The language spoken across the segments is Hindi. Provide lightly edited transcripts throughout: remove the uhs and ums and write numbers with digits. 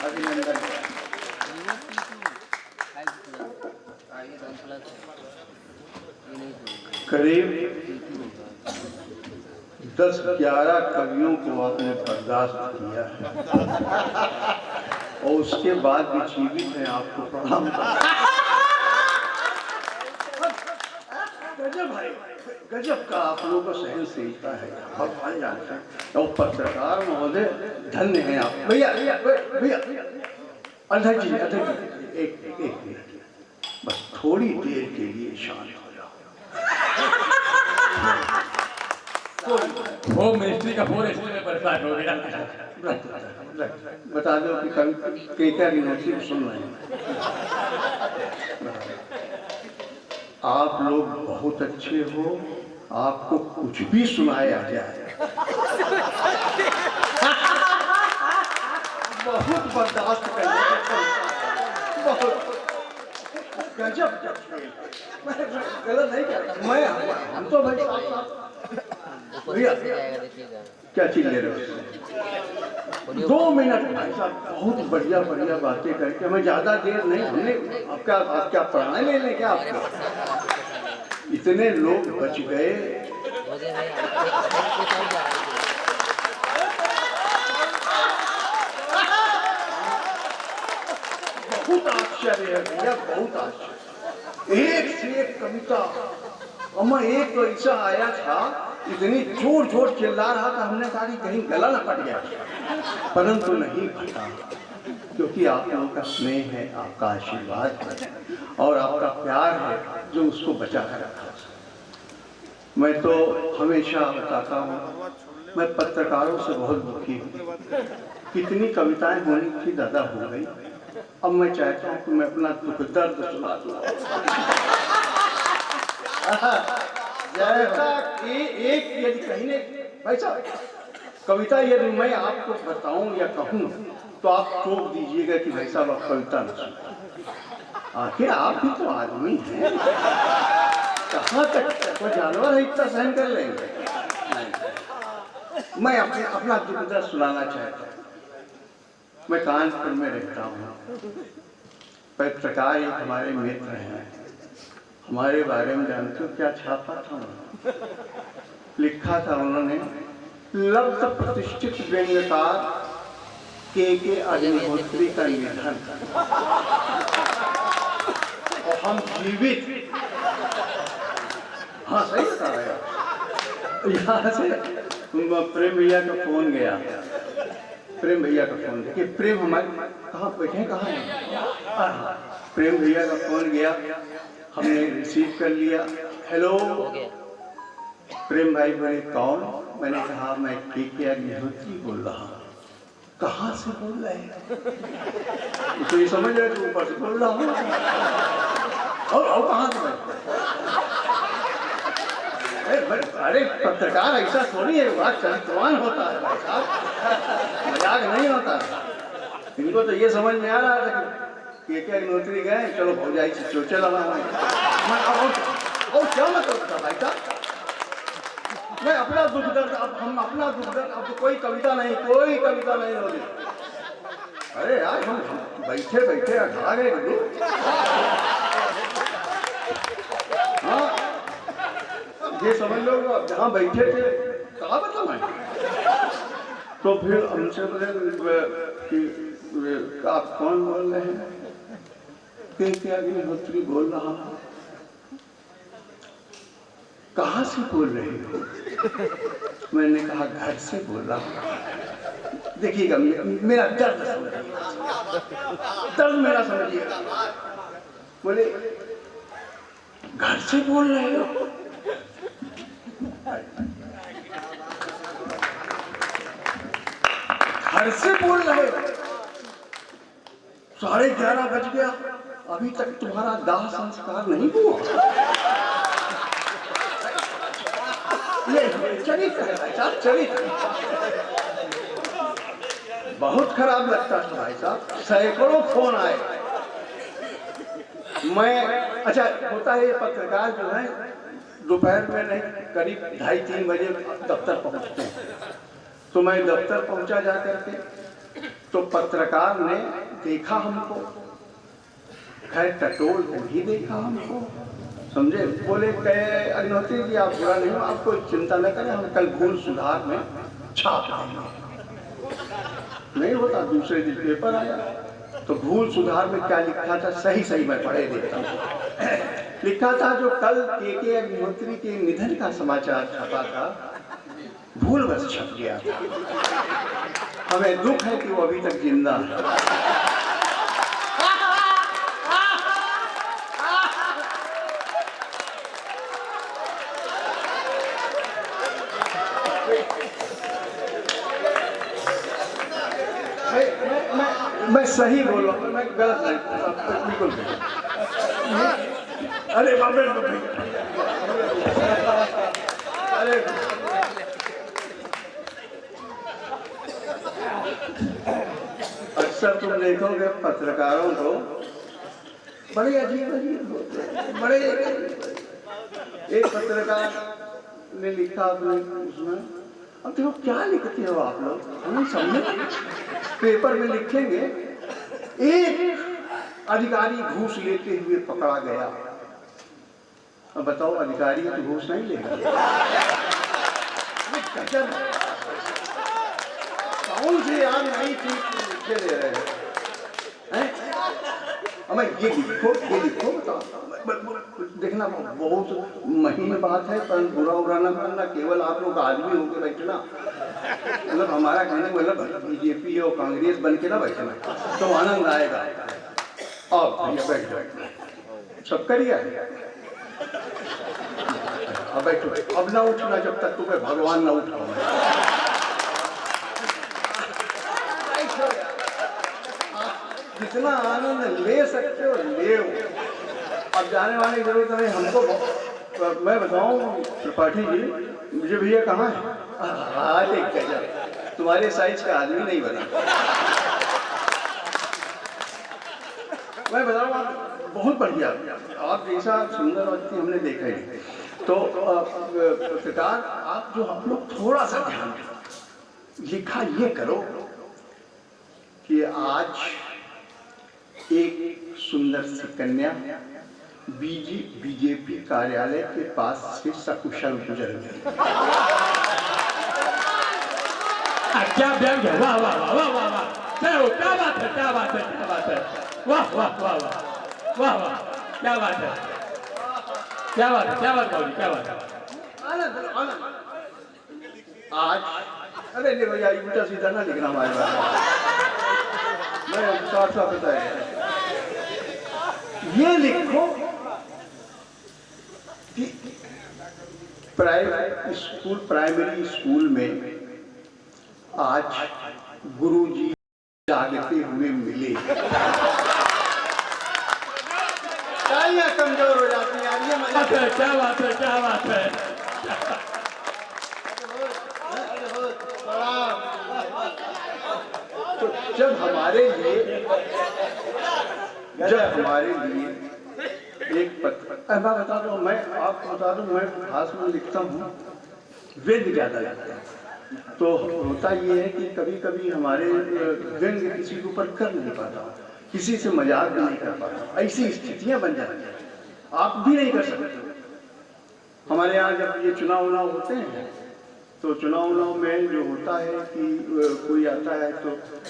अभिनंदन। करीब 10-11 कवियों को आपने बर्दाश्त किया है और उसके बाद भी जीवित हैं, आपको प्रणाम। गजब भाई, गजब का आप लोगों का सहनशीलता है, भगवान जानते हैं। तो पत्रकार महोदय धन्य हैं आप। भैया भैया अध्यक्ष जी, एक मिनट बस, थोड़ी देर के लिए शांत हो जाओ। वो मिनिस्ट्री का फॉरेस्ट में बरसात हो गया। बता दो कि कभी क्या यूनिवर्सिटी सुन रहे हैं। आप लोग बहुत अच्छे हो, आपको कुछ भी सुनाया जाए बहुत बर्दाश्त करने, बहुत गजब। गलत नहीं कर मैं, हम तो भाई भैया क्या चीज ले रहे हो? 2 मिनट भाई साहब, बहुत बढ़िया बढ़िया बातें करके हमें ज्यादा देर नहीं, हमने आपका पढ़ाने ले लें क्या आपको? इतने लोग बच गए। बहुत आश्चर्य है भैया, बहुत आश्चर्य। एक से एक कविता। अम्मा एक तो ऐसा आया था, इतनी जोर जोर चिल्ला रहा था, हमने कहा कि कहीं गला न फट गया, परंतु नहीं फटा, क्योंकि आप लोगों का स्नेह है, आपका आशीर्वाद है और आपका प्यार है जो उसको बचा कर रखा। मैं तो हमेशा बताता हूँ, मैं पत्रकारों से बहुत दुखी हूँ। कितनी कविताएं होनी थी दादा, हो गई। अब मैं चाहता हूँ कि मैं अपना दुख दर्द सुना दूँ। जैसा कि एक यदि कहीं ने भाई साहब कविता यदि मैं आपको बताऊं या कहूं तो आप टोक दीजिएगा कि भाई साहब आप कविता न सुनो। आखिर आप भी तो आदमी हैं, कहाँ तक कोई जानवर है इतना सहन कर लेंगे? मैं अपना दुख दर्द सुनाना चाहता हूँ। मैं कानपुर में रहता हूँ। पत्रकार एक हमारे मित्र हैं, हमारे बारे में जानते हो क्या छापा था? लिखा था उन्होंने, लब्ध प्रतिष्ठित व्यंग्यकार के अग्निहोत्री का निधन और हम जीवित। हाँ सही बता रहे हो। यहाँ से प्रेम भैया का फोन गया, प्रेम भैया का फोन गया कि प्रेम हमारे कहाँ बैठे, कहाँ है? प्रेम भैया का फोन गया, हमने रिसीव कर लिया। हेलो प्रेम भाई, बोले कौन? मैंने कहा मैं के अग्निहोत्री बोल रहा हूँ। कहाँ से बोल रहे हैं? तो ये समझ रहे थे ऊपर से बोल रहा हूँ। और कहाँ से? अरे पत्रकार ऐसा थोड़ी है, बात चरित्रवान होता है भाई साहब, मजाक नहीं होता। इनको तो ये समझ में आ रहा था कि के अग्निहोत्री गए, चलो भौजाई से चोचे लगा और क्या मतलब था भाई साहब? मैं अपना दुख दर्द, अब हम अपना दुख दर्द, अब कोई कविता नहीं होगी। अरे यार हम बैठे बैठे अखा गए। हाँ ये समझ लो, अब जहाँ बैठे थे कहा मतलब है। तो फिर हमसे बोले कि आप कौन बोल रहे हैं? के अग्निहोत्री बोल रहा हूँ। कहाँ से बोल रहे हो? मैंने कहा घर से बोल रहा हूँ। देखिएगा मेरा दर्द समझिए, दर्द मेरा समझिएगा। बोले घर से बोल रहे हो? घर से बोल रहे हो? 11:30 बज गया, अभी तक तुम्हारा दाह संस्कार नहीं हुआ। ये चरित्र है भाई साहब, चरित्र बहुत खराब लगता था भाई साहब। सैकड़ों फोन आए। मैं अच्छा होता है, पत्रकार जो है दोपहर में नहीं, करीब 2:30-3 बजे दफ्तर पहुंचते हैं। तो मैं दफ्तर पहुंचा जा करके तो पत्रकार ने देखा हमको, खैर टटोल नहीं देखा हमको, समझे। बोले कहे अग्निहोत्री जी आप बुरा नहीं हो, आपको चिंता न करें, हम कल भूल सुधार में छाप देंगे। नहीं होता, दूसरे दिन पेपर आया तो भूल सुधार में क्या लिखा था, सही सही मैं पढ़े देता हूँ। लिखा था जो कल के अग्निहोत्री के निधन का समाचार छपा था, भूलवश छप गया था। हमें दुख है कि वो अभी तक जिंदा है। मैं सही बोल रहा हूँ, मैं गलत नहीं, बिल्कुल। अरे बाबे, अरे अक्सर तुम देखोगे पत्रकारों को बड़े अजीब अजीब होते हैं, बड़े। एक पत्रकार ने लिखा अपने उसमें, अब देखो क्या लिखते हो आप लोग, हमें समझे। पेपर में लिखेंगे एक अधिकारी घूस लेते हुए पकड़ा गया। अब बताओ, अधिकारी तो घूस नहीं लेगा। कौन सी यार नई चीज लिखे दे रहे हैं? हमें ये लिखो, ये लिखो, बताओ। देखना बहुत महीन बात है, पर बुरा उरा ना करना, केवल आप लोग आदमी होके बैठना। मतलब हमारा कहने मतलब बीजेपी और कांग्रेस बन के ना बैठना तो आनंद आएगा। अब भैया बैठ जाओ, सब करिए, अब बैठो, अब ना उठना जब तक तुम्हें भगवान ना उठाओ। जितना आनंद ले सकते हो ले। अब जाने वाले की जरूरत नहीं हमको। मैं बताऊं त्रिपाठी जी, मुझे भैया कहाँ है? हाँ देख कर तुम्हारे साइज का आदमी नहीं बना। मैं बताऊं आप बहुत बढ़िया, आप जैसा सुंदर व्यक्ति हमने देखा ही। तो पत्रकार आप जो हम लोग थोड़ा सा ध्यान लिखा ये करो कि आज एक सुंदर सी कन्या बीजेपी कार्यालय के पास से सकुशल गुजर गई। क्या व्यंग है, वाह वाह वाह वाह वाह वाह, क्या बात है, क्या बात है, क्या बात है, वाह वाह वाह वाह वाह वाह, क्या बात है, क्या बात है, क्या बात है, क्या बात है। आज अरे नहीं भैया, उल्टा सीधा ना लिखना हमारे बारे में, मैं साफ साफ बताया। ये लिखो कि प्राइमरी स्कूल में आज गुरुजी जागते हुए मिले। तालियां कमजोर हो जाती हैं, ये मजाक है। क्या बात है, क्या बात है। तो जब हमारे लिए एक पत्र, मैं बता दूं, मैं आपको बता दूं, मैं खास में लिखता हूँ, व्यंग ज्यादा लिखता हूँ। तो होता ये है कि कभी कभी हमारे व्यंग किसी के ऊपर कर नहीं पाता, किसी से मजाक भी नहीं कर पाता, ऐसी स्थितियां बन जाती हैं, आप भी नहीं कर सकते। हमारे यहाँ जब ये चुनाव होते हैं तो चुनाव में जो होता है कि कोई आता है तो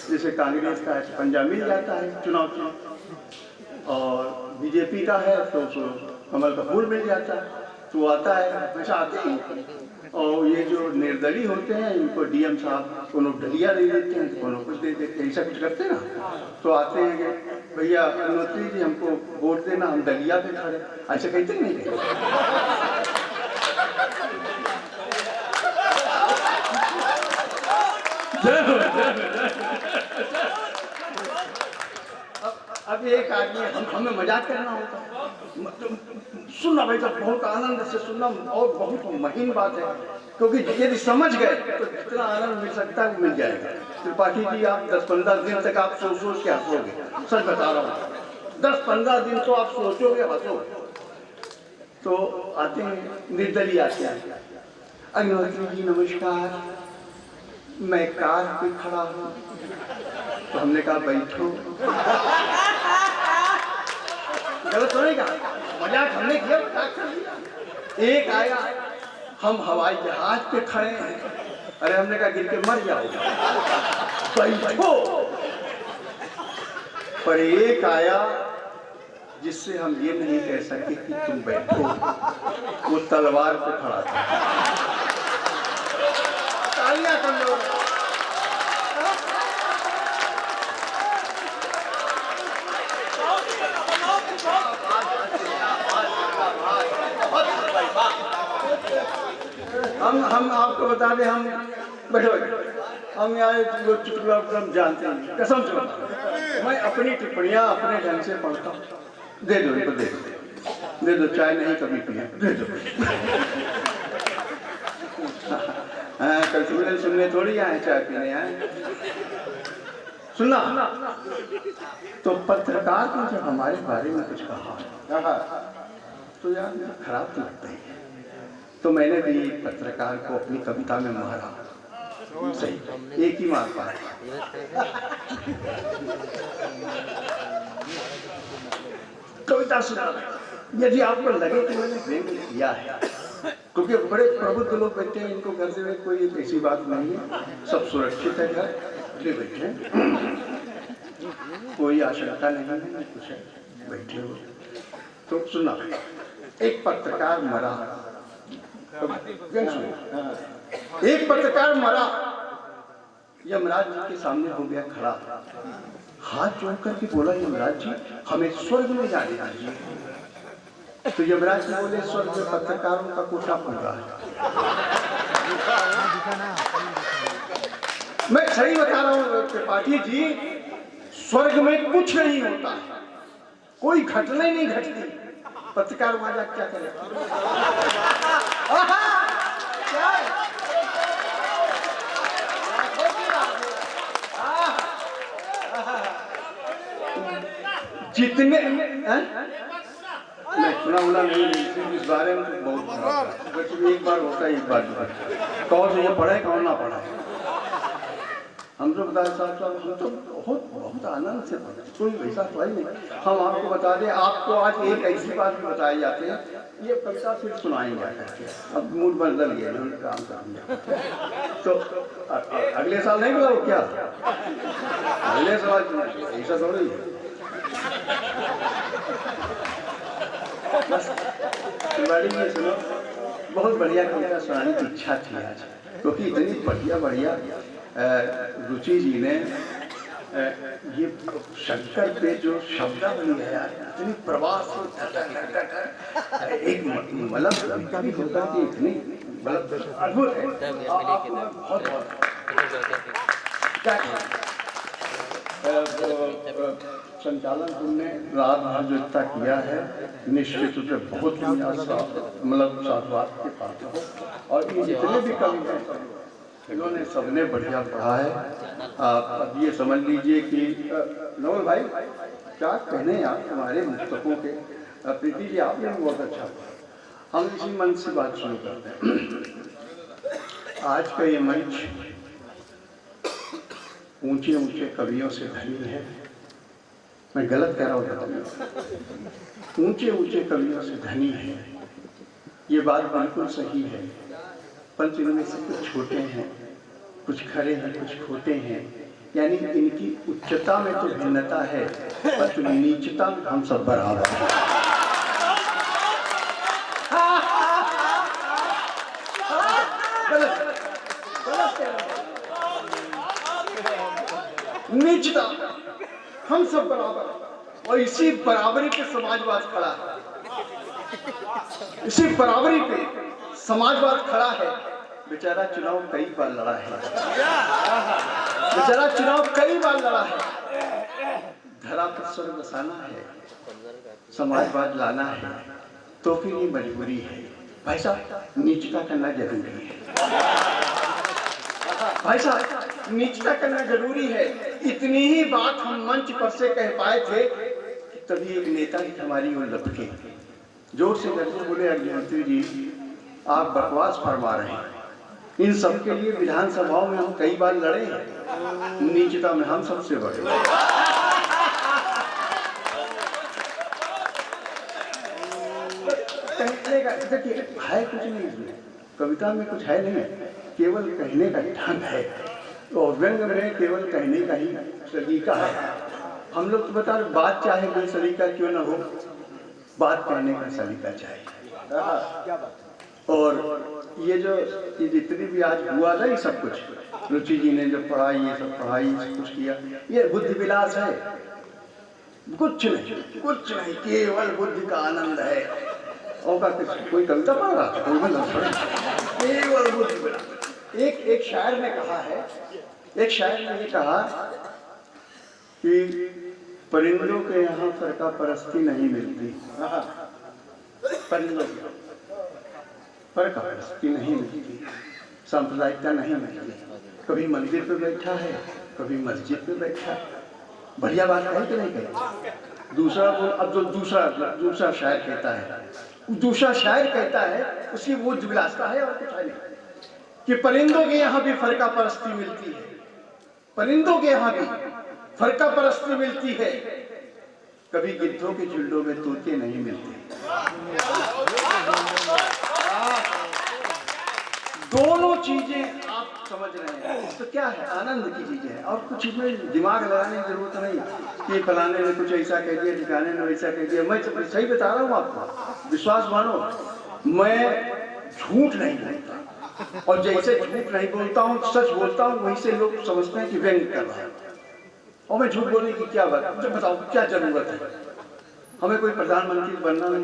जैसे कांग्रेस का है पंजाब मिल जाता है चुनाव, और बीजेपी का है तो कमल का फूल मिल जाता है, तो आता है, हमेशा आते हैं। और ये जो निर्दलीय होते हैं इनको डीएम साहब कोनो डलिया दे देते हैं, कोनो कुछ दे देते हैं, ऐसा कुछ करते हैं ना। तो आते हैं कि भैया अग्निहोत्री जी हमको वोट देना, हम डलिया पे खड़े, ऐसे कहते नहीं। अब एक आदमी हमें मजाक करना होता, सुनना भाई साहब, बहुत आनंद से सुनना, और बहुत महीन बात है, क्योंकि यदि समझ गए तो जितना आनंद मिल सकता है मिल जाएगा। त्रिपाठी जी आप 10-15 दिन तक आप सोच के हंसोगे, सच बता रहा हूँ, 10-15 दिन तो आप सोचोगे हंसोगे। तो आते हैं निर्दलीय आते हैं, अग्निहोत्री जी नमस्कार, मैं कार पे खड़ा हूँ, तो हमने कहा बैठो। गलत तो नहीं कहा, मजाक हमने किया, मजाक कर लिया। एक आया, हम हवाई जहाज पे खड़े हैं, अरे हमने कहा गिर के मर जाओ, बैठो। पर एक आया जिससे हम ये नहीं कह सके कि तुम बैठो, वो तलवार पे खड़ा था। तालियां कर लो। हम आपको बता दें, हम बैठो, हम यहाँ चुटकुला जानते हैं, कसम से बता, मैं अपनी टिप्पणियाँ अपने ढंग से पढ़ता हूँ। दे दो इनको, दे दो, चाय नहीं कभी पिए, दे दो। हाँ, कल सुनने थोड़ी आए, चाय पीने आए। सुना तो पत्रकार ने जब हमारे बारे में कुछ कहा तो यार मुझे खराब तो लगता है। तो मैंने भी एक पत्रकार को अपनी कविता में मारा, सही एक ही मार पाया। कविता सुना, यदि आपको लगे कि मैंने व्यंग किया है, क्योंकि बड़े प्रबुद्ध लोग बैठे हैं, इनको घर से कोई ऐसी बात नहीं है, सब सुरक्षित है, घर ले बैठे हैं, कोई आशंका नहीं है, कुछ है, बैठे हो। तो सुना, एक पत्रकार मरा, एक पत्रकार मरा, यमराज जी के सामने हो गया खड़ा, हाथ जोड़ करके बोला, यमराज जी हमें स्वर्ग में जाने दीजिए। तो यमराज जी बोले, स्वर्ग में पत्रकारों का कोठा पूरा है। मैं सही बता रहा हूँ त्रिपाठी जी, स्वर्ग में कुछ नहीं होता, कोई घटना ही नहीं घटती, पत्रकार वहां जा क्या करे? जितने मैं सुना उला नहीं, इस बारे में तो बहुत खराब, एक बार होता है, एक बार कौन से ये पढ़े कौन ना पढ़ा। हम तो बता साहब, हम तो बहुत बहुत आनंद से पढ़े, कोई वैसा तो ही नहीं। हम आपको बता दें, आपको आज एक ऐसी बात भी बताई जाती है, ये कविता फिर सुनाएंगे करके, अब मूड बदल गया, उन्होंने काम कर दिया। तो अगले साल नहीं बुलाओ क्या? अगले साल ऐसा थोड़ी है। ये सुनो, बहुत बढ़िया कविता सुनाने की इच्छा थी आज, क्योंकि इतनी बढ़िया बढ़िया रुचि जी ने ये शंकर पे जो शब्दावली है यार, इतनी प्रवास एक मतलब कभी होता कि इतनी मतलब अद्भुत है। बहुत संचालन तुमने रात भर जो इतना किया है, निश्चित रूप से बहुत मतलब साधुवाद के पात्र हो। और ये जितने भी कवि हैं, इन्होंने सबने बढ़िया पढ़ा है। अब ये समझ लीजिए कि नवल भाई क्या कहने आप हमारे पुस्तकों के, प्रीति जी आपने भी बहुत अच्छा, हम इसी मन से बात शुरू करते हैं। आज का ये मंच ऊंचे ऊंचे कवियों से धनी है, मैं गलत कह रहा हूँ, ऊंचे ऊंचे कवियों से धनी है, ये बात बिल्कुल सही है। परंतु इनमें से कुछ छोटे हैं, कुछ खरे हैं, कुछ खोटे हैं, यानी इनकी उच्चता में तो भिन्नता है, परंतु नीचता में हम सब बराबर हैं। नीचता हम सब बराबर, और इसी बराबरी पे समाजवाद खड़ा है, इसी बराबरी पे समाजवाद खड़ा है। बेचारा चुनाव कई बार लड़ा है, बेचारा चुनाव कई बार लड़ा है, धरा पर स्वर्ग बसाना है, समाजवाद लाना है, तो फिर ये मजबूरी है। भाई साहब, नीचता करना जरूरी है, भाई साहब नीचता करना जरूरी है। इतनी ही बात हम मंच पर से कह पाए थे कि तभी एक नेता ही हमारी ओर लपके, जोर से करके बोले, अग्निहोत्री जी आप बकवास फरमा रहे हैं, इन सबके लिए विधानसभाओं में हम कई बार लड़े हैं, नीचता में हम सबसे बड़े। कहने का देखिए है कुछ नहीं, इसमें कविता में कुछ है नहीं, केवल कहने का ढंग है और व्यंग में केवल कहने का ही सलीका है। हम लोग तो बता रहे बात चाहे कोई सलीका क्यों ना हो, बात करने का सलीका चाहिए। और ये जितनी भी आज हुआ ना ये सब कुछ, रुचि जी ने जो पढ़ाई ये सब पढ़ाई सब कुछ किया, ये बुद्धि विलास है, कुछ नहीं, केवल बुद्धि का आनंद है। और का कोई कविता पढ़ रहा था, कोई मतलब केवल बुद्धि विलास। एक शायर ने कहा है, एक शायर ने ये कहा कि परिंदों के यहाँ फरका परस्ती नहीं मिलती, परिंदों की फरका परस्ती नहीं मिलती, सांप्रदायिकता नहीं मिलती। कभी मंदिर पे बैठा है, कभी मस्जिद पे बैठा है, बढ़िया बात है कि नहीं कही। दूसरा वो अब जो दूसरा शायर कहता है, दूसरा शायर कहता है, उसकी वो विलासता है और कुछ है नहीं कि परिंदों के यहाँ भी फरका परस्ती मिलती है, परिंदों के यहाँ भी फरका परस्ती मिलती है, कभी गिद्धों के झुंडों में तोते नहीं मिलते। दोनों चीजें आप समझ रहे हैं तो क्या है, आनंद की चीजें हैं और कुछ इसमें दिमाग लगाने की जरूरत नहीं कि फलाने ने कुछ ऐसा कह दिया, ठिकाने ने वैसा कह दिया। मैं सही बता रहा हूँ आपको, विश्वास मानो, मैं झूठ नहीं बोलता और जैसे झूठ नहीं बोलता हूँ सच बोलता हूँ, वहीं से लोग समझते हैं कि व्यंग कर रहा है। और मैं झूठ बोलने की क्या बात, मुझे बताओ क्या जरूरत है, हमें कोई प्रधानमंत्री बनना नहीं।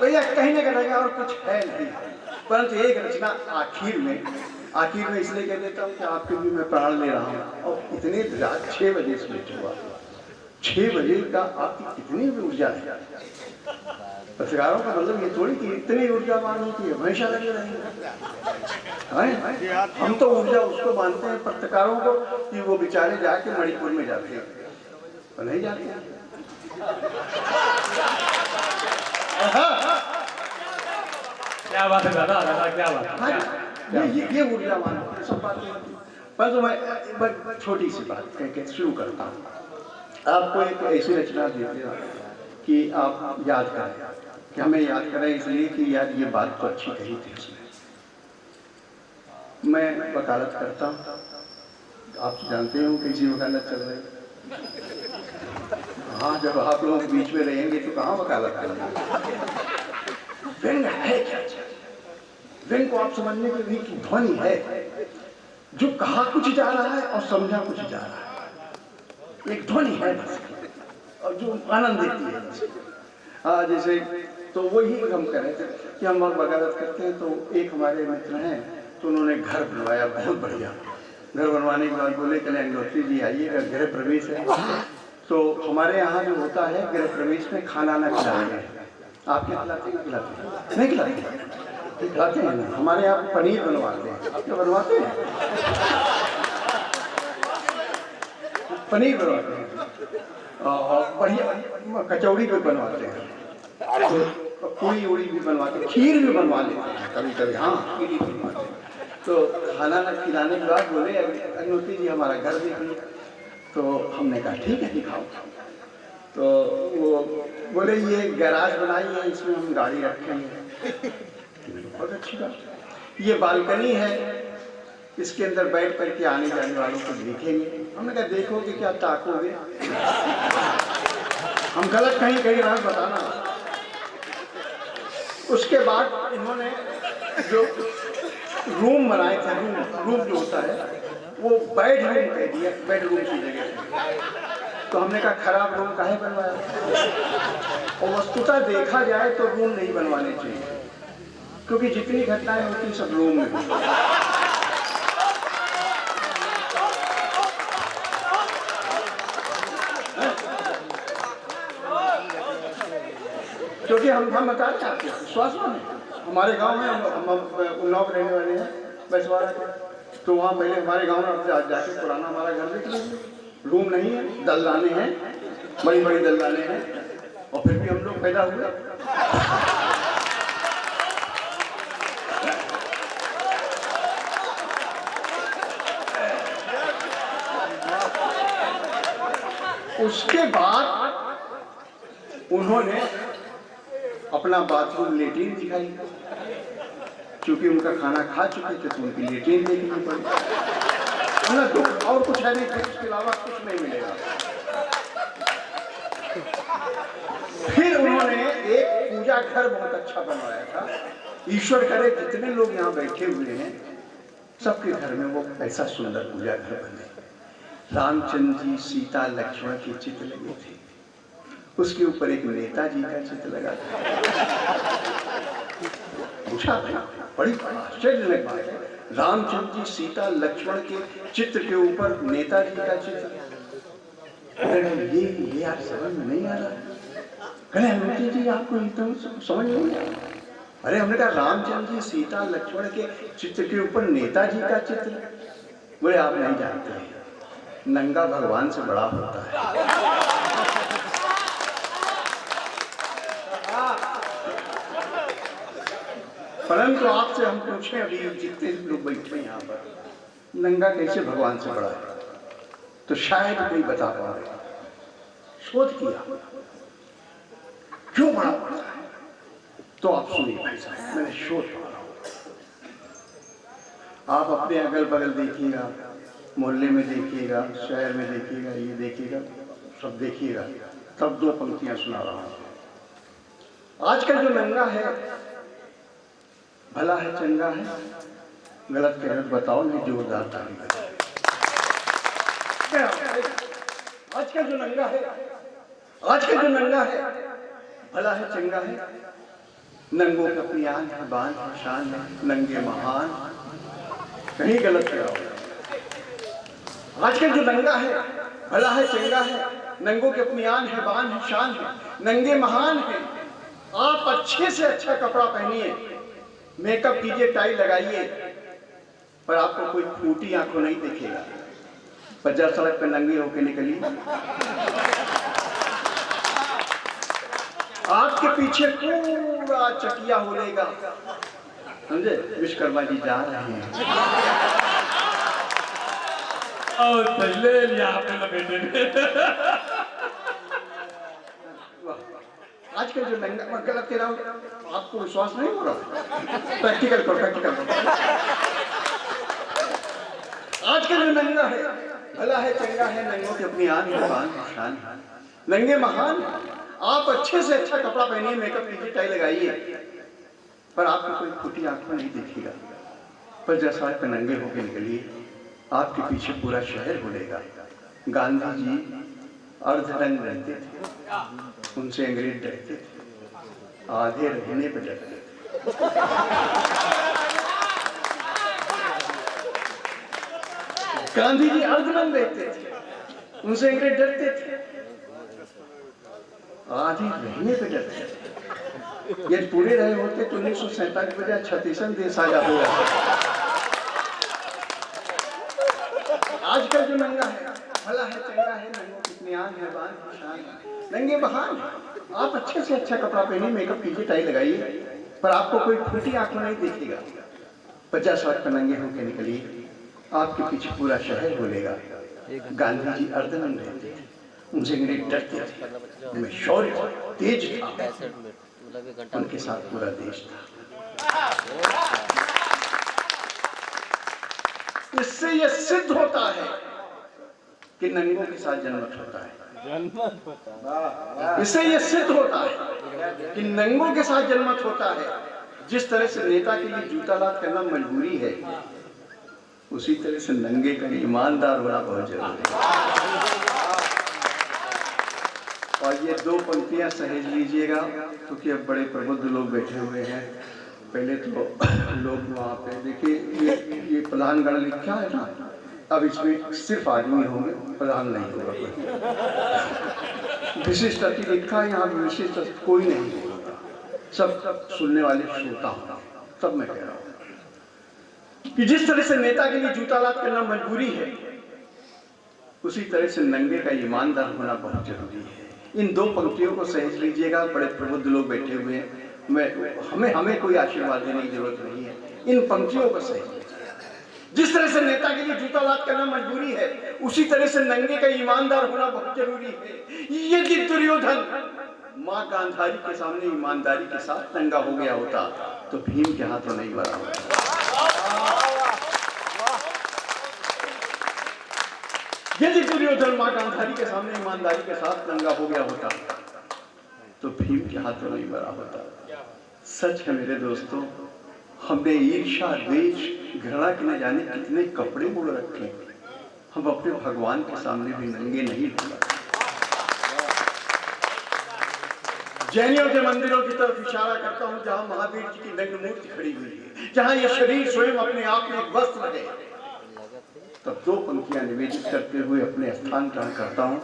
भैया कहने का रहेगा और कुछ है नहीं, परंतु एक रचना आखिर में इसलिए कह देता हूँ कि आपके भी मैं प्राण ले रहा हूँ। और इतने रात 6 बजे से हुआ, 6 बजे का आपकी कितनी भी ऊर्जा है। पत्रकारों का मतलब ये थोड़ी कि इतनी ऊर्जावान होती है हमेशा लगे रहेंगे। हम तो ऊर्जा उसको मानते हैं पत्रकारों को कि वो बेचारे जाके मणिपुर में जाते हैं, तो नहीं जाते। क्या बात है दादा, क्या बात है, ये ऊर्जावान सब बातें होती हैं। पर तो मैं छोटी सी बात कह के शुरू करता हूँ। आपको एक ऐसी रचना देते हैं कि आप याद करें, कि हमें याद करें इसलिए कि यार ये बात तो अच्छी कही थी उसने। मैं वकालत करता हूँ, आप जानते हो कैसी वकालत चल रही। हाँ, जब आप लोग बीच में रहेंगे तो कहाँ वकालत करेंगे। व्यंग है क्या? व्यंग को आप समझने के लिए कि ध्वनि है, जो कहा कुछ जा रहा है और समझा कुछ जा रहा है, एक ध्वनि है बस, और जो आनंद देती है। हाँ, जैसे तो वही हम कह रहे थे कि हम वकालत करते हैं। तो एक हमारे मित्र हैं, तो उन्होंने घर बनवाया, बहुत बढ़िया घर बनवाने के बाद बोले कि अग्निहोत्री जी आइएगा, गृह प्रवेश है। तो हमारे यहाँ जो होता है गृह प्रवेश में खाना ना खिलाते हैं। आप क्या खिलाते हैं? खिलाते नहीं खिलाते, खिलाते हैं ना। हमारे यहाँ पनीर बनवाते हैं, आप क्या बनवाते हैं? पनीर बनवाते हैं और बढ़िया कचौड़ी भी बनवाते हैं, तो पूरी उड़ी भी बनवाते हैं, खीर भी बनवा लेते हैं कभी कभी। हाँ, खीर भी बनवाते हैं। तो खाना खिलाने के बाद बोले अग्निहोत्री जी हमारा घर देखिए। तो हमने कहा ठीक है दिखाओ। तो वो बोले ये गैराज बनाई है, इसमें हम गाड़ी रखेंगे। बहुत अच्छी बात। ये बालकनी है, इसके अंदर बैठ करके आने जाने वालों को देखेंगे। हमने कहा देखोगे क्या, ताकोगे? हम गलत कहीं रहा बताना। उसके बाद इन्होंने जो रूम बनाए थे, रूम जो होता है वो बेडरूम कह दिया, बेडरूम की जगह। तो हमने कहा खराब रूम काहे बनवाया। और वस्तुतः देखा जाए तो रूम नहीं बनवाने चाहिए, क्योंकि जितनी घटनाएं होती सब रूम में होती। क्योंकि हम बता रहे हैं आपको, विश्वास माने हमारे गांव में हम उन्नाव रहने वाले हैं बैसवाड़ा के। तो वहाँ पहले हमारे गांव में जाके पुराना हमारा घर देख लीजिए, रूम नहीं है, दल्लाने हैं, बड़ी बड़ी दल्लाने हैं, और फिर भी हम लोग पैदा हुए। उसके बाद उन्होंने अपना बाथरूम लेट्रिन दिखाई, क्योंकि उनका खाना खा चुके थे तो उनकी लेट्रिन देखनी पड़ी ना, दुख और कुछ है नहीं, इसके अलावा कुछ नहीं मिलेगा। फिर उन्होंने एक पूजा घर बहुत अच्छा बनवाया था। ईश्वर करे जितने लोग यहाँ बैठे हुए हैं सबके घर में वो ऐसा सुंदर पूजा घर बने। रामचंद्र जी, सीता, लक्ष्मण के चित्र लगे थे, उसके ऊपर एक नेताजी का चित्र लगा था। पूछा था, बड़ी आश्चर्यजनक बात है, रामचंद्र जी, सीता, लक्ष्मण के चित्र के ऊपर नेताजी का चित्र। ये यार समझ में नहीं आ रहा। कहने हनुमान जी आपको एकदम समझ नहीं आ रहा। अरे हमने कहा रामचंद्र जी, सीता, लक्ष्मण के चित्र के ऊपर नेताजी का चित्र। बोले आप नहीं जानते हैं, नंगा भगवान से बड़ा होता है। परंतु आपसे हम पूछें, अभी जितने लोग बैठे हैं यहाँ पर, नंगा कैसे भगवान से बड़ा है, तो शायद कोई बता पाए। शोध किया क्यों बड़ा पड़ता है, तो आप सुनिए भाई साहब, मैंने शोध पढ़ा। आप अपने अगल बगल देखिएगा, मोहल्ले में देखिएगा, शहर में देखिएगा, ये देखिएगा, सब देखिएगा, तब दो पंक्तियां सुना रहा हूं। आजकल जो नंगा है, भला है चंगा है, गलत कह रहे बताओ, नहीं जोरदार ताली बजाओ। आजकल जो नंगा है, आजकल जो नंगा है, भला है चंगा है, नंगों का अपनी आन है, बान है, शान है, नंगे महान, कहीं गलत कह रहा। आजकल जो नंगा है, भला है चंगा है, नंगों की अपनी आन है, बान है, शान है, नंगे महान है। आप अच्छे से अच्छा कपड़ा पहनिए, मेकअप कीजिए, टाई लगाइए, पर आपको कोई फूटी आंखों नहीं दिखेगा। बाजार सड़क पर नंगे होकर निकलिए, आपके पीछे पूरा चकिया होलेगा, समझे? विश्वकर्मा जी जा रहे हैं और ले लिया आपने बेटे ने। आजकल जो नंगा, मैं गलत कह रहा हूँ, आपको विश्वास नहीं हो रहा? प्रैक्टिकल करो, प्रैक्टिकल करो। आजकल जो नंगा है, भला है चंगा है, नंगों की अपनी आन है, बान है, शान है, नंगे महान। आप अच्छे से अच्छा कपड़ा पहनिए, मेकअप कीजिए, टाई लगाइए, पर आपको कोई फूटी आंखों नहीं दिखेगा। पर जैसा आप नंगे होकर निकलिए, आपके पीछे पूरा शहर बोलेगा। गांधी जी अर्धनंग रहते थे, उनसे अंग्रेज डरते थे, आधे रहने पर डरते थे। गांधी जी अर्धनंग रहते थे, उनसे अंग्रेज डरते थे, आधे रहने पर डरते थे। यदि पूरे रहे होते तो 1947 बजे 36वां देश आजाद हो जाता। आजकल जो नंगा है, भला है चंगा है, नंगों की अपनी आन है, बान है, शान है, नंगे महान। आप अच्छे से अच्छा कपड़ा पहनिए, मेकअप कीजिए, टाई लगाइए, पर आपको कोई फूटी आंखों नहीं दिखेगा। 50 साल पर नंगे होकर निकलिए, आपके पीछे पूरा शहर बोलेगा। गांधी जी अर्धनंग रहते थे, उनसे अंग्रेज डरते थे, उनमें शौर्य तेज था, उनके साथ पूरा देश था। इससे यह सिद्ध होता है कि नंगों के साथ जन्मत होता है। इससे यह सिद्ध होता है कि नंगों के साथ जन्मत होता है। जिस तरह से नेता के लिए जूता लात करना मजबूरी है, उसी तरह से नंगे का ईमानदार होना बहुत जरूरी है। और ये दो पंक्तियां सहेज लीजिएगा, क्योंकि अब बड़े प्रबुद्ध लोग बैठे हुए हैं। पहले तो लोग वहाँ पे देखिए, ये प्रधानगण लिखा है ना, अब इसमें सिर्फ आदमी होंगे, प्रधान नहीं होगा। विशिष्ट अति लिखा है, यहाँ विशिष्ट कोई नहीं होगा, सब सुनने वाले श्रोता होगा। तब मैं कह रहा हूँ कि जिस तरह से नेता के लिए जूता लात करना मजबूरी है, उसी तरह से नंगे का ईमानदार होना बहुत जरूरी है। इन दो पंक्तियों को सहेज लीजिएगा। बड़े प्रबुद्ध लोग बैठे हुए हैं, हमें कोई आशीर्वाद देने की जरूरत नहीं है। इन पंक्तियों को सहेज लीजिए। जिस तरह से नेता के लिए जूतावाद करना मजबूरी है, उसी तरह से नंगे का ईमानदार होना बहुत जरूरी है। यदि दुर्योधन माँ गांधारी के सामने ईमानदारी के साथ नंगा हो गया होता तो भीम के हाथों नहीं मरा होता। यदि दुर्योधन माँ गांधारी के सामने ईमानदारी के साथ नंगा हो गया होता तो भीम के हाथों नहीं मरा होता। सच है मेरे दोस्तों, हमने ईर्ष्या, द्वेष, घृणा के न जाने कितने कपड़े मोड़ रखे। हम अपने भगवान के सामने भी नंगे नहीं डूबा। जैनियों के मंदिरों की तरफ इशारा करता हूं, जहां महावीर जी की नग्न मूर्ति खड़ी हुई है, जहां यह शरीर स्वयं अपने आप में एक वस्त्र है, तब दो पंक्तियां निवेदित करते हुए अपने स्थान ग्रहण करता हूं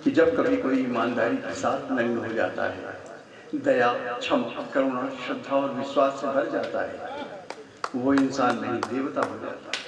कि जब कभी कोई ईमानदारी के साथ नग्न हो जाता है, दया, क्षमा, करुणा, श्रद्धा और विश्वास से भर जाता है, वो इंसान नहीं देवता हो जाता है।